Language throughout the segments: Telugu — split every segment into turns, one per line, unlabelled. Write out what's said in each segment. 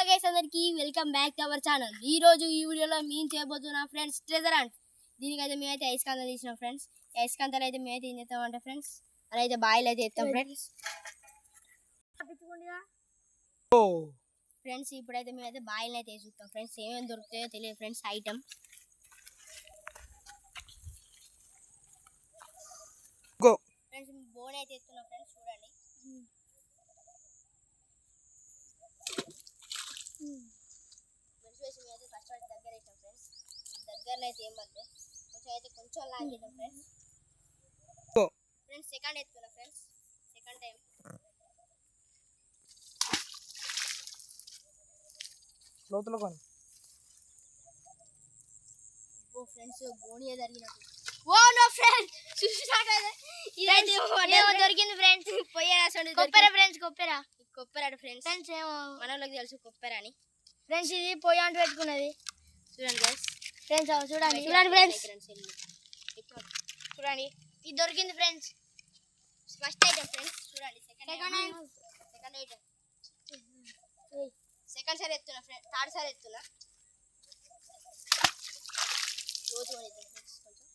గైస్ అందరికి welcome back to our channel. ఈ రోజు ఈ వీడియోలో మేము చేయబోతున్నా ఫ్రెండ్స్ ట్రెజర్ హంట్. దీనికైతే మేమైతే ఐస్కాంత తీసినాం ఫ్రెండ్స్. ఐస్కాంతలు అయితే మేమైతే ఏం చేస్తామంటే ఫ్రెండ్స్ అలా అయితే బాయిల్ అయితే ఎత్తాం ఫ్రెండ్స్. ఫ్రెండ్స్ ఇప్పుడైతే మేమైతే బాయిల్ అయితే చూస్తాం ఫ్రెండ్స్. ఏమేమి దొరుకుతాయో తెలియదు ఫ్రెండ్స్ ఐటమ్. ఫ్రెండ్స్ బోన్ అయితే ఎత్తున్నాం ఫ్రెండ్స్, చూడండి. వేసి అయితే ఫస్ట్ దగ్గర వేసాం ఫ్రెండ్స్. దగ్గరలో అయితే ఏం పడతాయి, కొంచెం లాగేద్దాం ఫ్రెండ్స్. ఫ్రెండ్స్ సెకండ్ ఎత్తున్నా ఫ్రెండ్స్, సెకండ్ టైం.
లోతులో కొని
ఫ్రెండ్స్ బోనియే జరిగినట్టు. ఓ నో ఫ్రెండ్స్ చూసినట్టు ఇదైతే దొరికింది ఫ్రెండ్స్. పొయ్యేరాసండి కొప్పెర ఫ్రెండ్స్, కొప్పెర ఫ్రెండ్స్. ఫ్రెండ్స్ ఏమో మన వాళ్ళకి తెలుసు కొప్పెర అని ఫ్రెండ్స్. ఇది పొయ్యి అంటూ పెట్టుకున్నది చూడండి గైస్. ఫ్రెండ్స్ చూడండి ఫ్రెండ్స్, చూడండి ఇది దొరికింది ఫ్రెండ్స్. ఫస్ట్ ఐటమ్ ఫ్రెండ్స్, చూడండి. సెకండ్ ఐటమ్ సెకండ్ సారి ఎత్తున్నా ఫ్రెండ్స్, థర్డ్ సారి ఎత్తున్నా. లోతు ఫ్రెండ్స్ కొంచెం.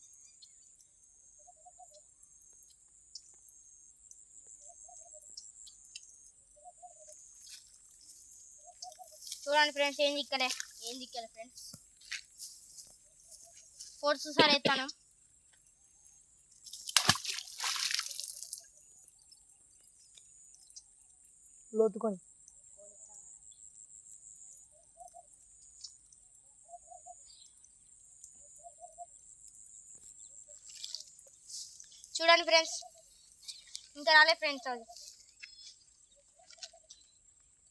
చూడండి ఫ్రెండ్స్, ఏం దిక్కలే ఫ్రెండ్స్. ఫోర్త్ సారి ఎత్తాను.
లోతుకొని
చూడండి ఫ్రెండ్స్, ఇంకా రాలే ఫ్రెండ్స్. అది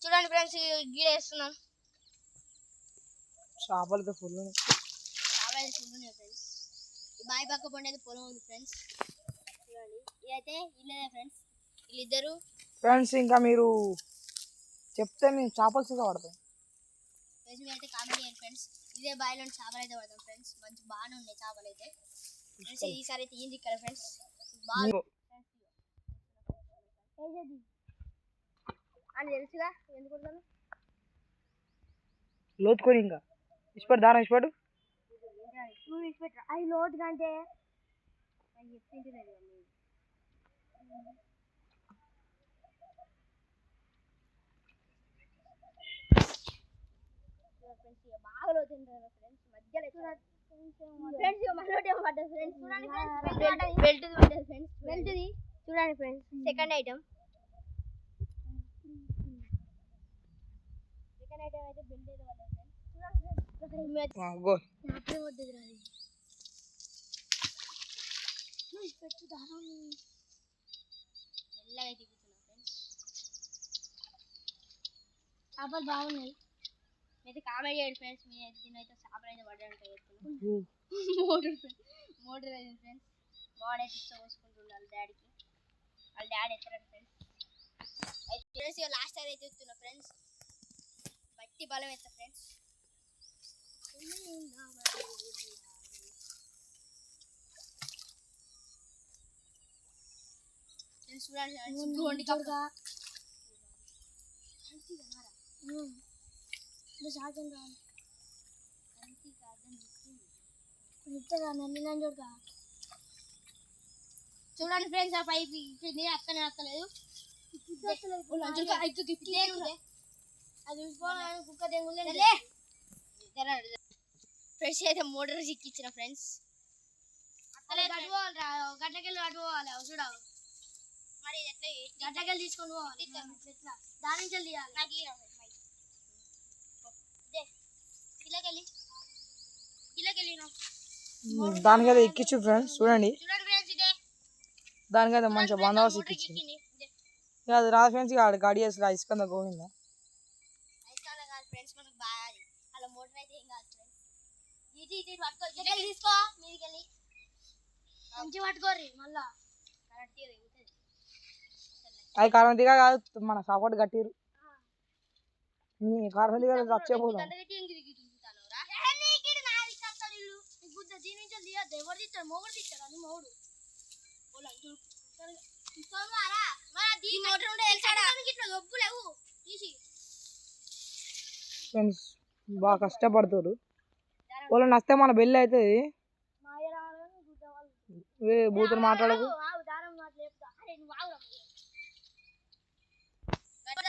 చూడండి ఫ్రెండ్స్, గీడ వేస్తున్నాం.
చేపలతో ఫుల్
ఉన్నాయి ఫ్రెండ్స్. ఈ బావి పక్క పండేది పొలం ఉంది ఫ్రెండ్స్. చూడండి ఇదైతే ఇల్లేదే ఫ్రెండ్స్, వీళ్ళిద్దరు
ఫ్రెండ్స్. ఇంకా మీరు చెప్తే మేము చేపలు చూసా పడతాం.
అయితే కామెంట్ చేయండి ఫ్రెండ్స్. ఇదే బావిలో చేపలు అయితే పడతాం ఫ్రెండ్స్. మంచి బాగానే ఉన్నాయి చేపలు అయితే. ఈసారి అయితే ఏం దిక్కాలి ఫ్రెండ్స్. బాగా అని తెలుసుగా ఎందుకు కొడతాను.
లోతుకొని ఇంకా ఇష్టపడు, దారం ఇష్టపడు.
నువ్వు ఇష్టపెట్టు. అది లోతు కంటే చెప్పింది బాగా లోతు ఫ్రెండ్స్. మధ్యలో చూడండి ఫ్రెండ్స్. సెకండ్ ఐటమ్ అయితే బెల్ట్ అయితే పడ్డది చేపలు బాగున్నాయి. అయితే కామెంట్ చేయండి ఫ్రెండ్స్. మీ అయితే చేపలు అయితే పడడానికి మోటర్ అయితే ఫ్రెండ్స్. మాడైతే ఇష్టం పోసుకుంటుండాలి డాడీకి. వాళ్ళ డాడీ ఎత్తారండి ఫ్రెండ్స్. అయితే ఫ్రెండ్స్ ఇక లాస్ట్ టైం అయితే ఎత్తున్నా ఫ్రెండ్స్. బట్టి బలం ఎత్తా ఫ్రెండ్స్. చూడండి చూడండి ఫ్రెండ్స్, ఆ పైపు అక్కనే అక్కలేదు. అది కుక్క తెంగులే ఫ్రెండ్స్. అయితే మోటార్ చిక్కిచ్చిన ఫ్రెండ్స్. గడ్డకెళ్ళి అటుపోవాలి చూడవు. మరి ఎట్లా గడ్డకెళ్ళి తీసుకొని పోవాలి. ఎట్లా దాని నుంచి తీయాలి.
దానికైతే ఎక్కించు ఫ్రెండ్స్. చూడండి దానికైతే మంచిగా బందోబస్తు ఎక్కించింది. అది రా ఫ్రెండ్స్. ఇక గాడి వేసి ఐస్కంద పోయిందా. అది కారణం దిగా కాదు, మన సపోర్ట్ కట్టిరు. కారణం దిగా వచ్చేపోదాం. ఫ్రెండ్స్ బాగా కష్టపడుతారు. వాళ్ళు నస్తే మన బెల్లి అవుతుంది. బూతులు మాట్లాడకు.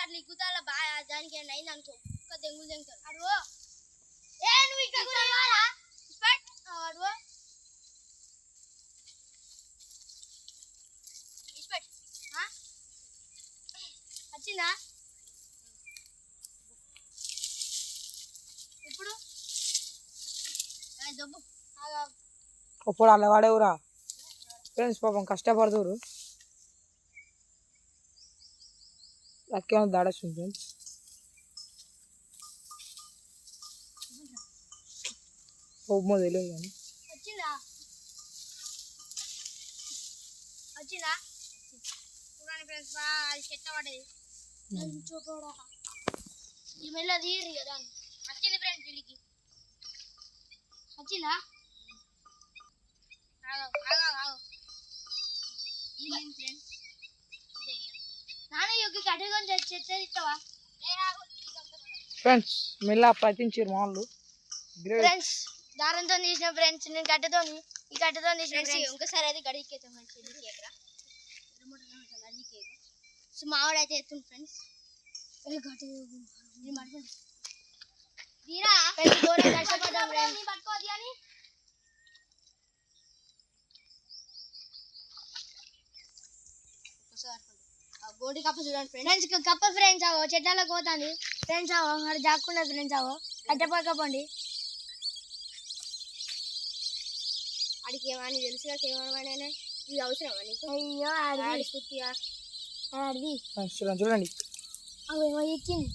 అట్లా ఇగ్గుతాల బాగా దానికి ఏమైనా అయింది అనుకో దెంగులు దెంగుతారు. వచ్చిందా ఇప్పుడు దబ్బు
అప్పుడు అలా వాడేవురా ఫ్రెండ్స్ పాపం కష్టపడుతారు. లక్కేమో దాడొచ్చింది ఫ్రెండ్స్. కోపమో తెలియదు కానీ
వచ్చిందా వచ్చిందా చూడండి ఫ్రెండ్స్ బాగా అది చెత్త పడ్డది. ఈ మెల్ల తీయరు కదా వచ్చింది ఫ్రెండ్స్ వీళ్ళకి వచ్చిందా నాన్న యొక్క కట్టుకొని చెత్త ఇస్తావా
ఫ్రెండ్స్ మెల్ల పట్టించారు మా వాళ్ళు.
ఫ్రెండ్స్ దారంతో తీసిన ఫ్రెండ్స్ నేను కట్టతోని ఈ కట్టతో తీసిన ఫ్రెండ్స్ ఇంకోసారి అయితే గడికేస్తాం సో మావాడు అయితే ఎత్తుంది ఫ్రెండ్స్ కష్టపడ్డాం పట్టుకోవద్దు కానీ గోడి కప్ప చూడండి ఫ్రెండ్స్ కప్ప ఫ్రెండ్స్ అవో చెట్లకు పోతుంది ఫ్రెండ్స్ అవో అక్కడ జాక్కున్నా ఫ్రెండ్స్ అవో కట్టపోకపోండి అడికి ఏమని తెలుసుగా ఏమన్నా ఇది అవసరమా నీకు అయ్యో ఆడి కుర్తిగా ఆడిది
చూడండి
అవేమో ఎక్కింది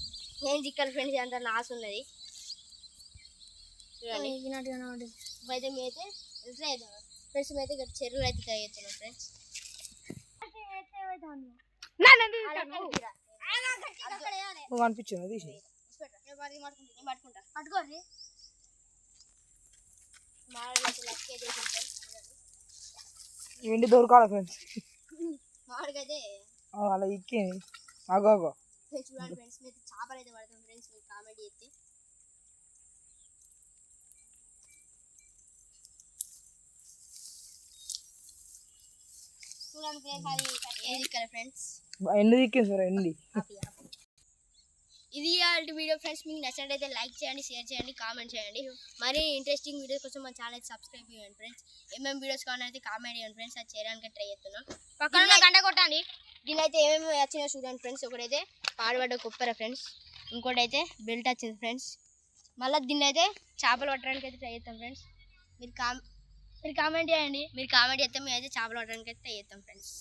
నేను చిక్కలు ఫ్రెండ్స్ అంత నాసు ఉన్నది చూడండి అయితే మేమైతే ఎట్లా అవుతాం ఫ్రెండ్స్ అయితే ఇక్కడ చెరువులు అయితే తయారుతున్నాం ఫ్రెండ్స్
నువ్వు అనిపించింది తీసి
పట్టుకోండి
ఎండి దొరకాలి ఫ్రెండ్స్.
మామిడికైతే
అలా ఎక్కింది అగోగో
చూడండి ఫ్రెండ్స్ మీరు చేపలు అయితే పడతాం ఫ్రెండ్స్ మీరు కామెడీ అయితే చూడండి ఫ్రెండ్స్ అది ఇక్కడ ఫ్రెండ్స్
ఎండి ఎక్కింది సార్ ఎండి.
ఇది వీడియో ఫ్రెండ్స్ మీకు నచ్చినట్లయితే లైక్ చేయండి షేర్ చేయండి కామెంట్ చేయండి మరి ఇంట్రెస్టింగ్ వీడియోస్ కోసం మన ఛానల్ సబ్స్క్రైబ్ చేయండి ఫ్రెండ్స్. ఏమేమి వీడియోస్ కావాలంటే కామెంట్ చేయండి ఫ్రెండ్స్ అది చేయడానికి ట్రై చేస్తున్నాం. పక్కన గంట కొట్టండి దీని అయితే ఏమేమి వచ్చినా చూడండి ఫ్రెండ్స్. ఒకటైతే పాడుపడ్డ కొప్పర ఫ్రెండ్స్ ఇంకోటి అయితే బెల్ట్ వచ్చింది ఫ్రెండ్స్. మళ్ళీ దీన్ని అయితే చేపలు పట్టడానికి అయితే ట్రై చేస్తాం ఫ్రెండ్స్. మీరు కామెంట్ చేయండి మీరు కామెంట్ చేస్తే మేము అయితే చేపలు పట్టడానికి అయితే ట్రై చేస్తాం ఫ్రెండ్స్.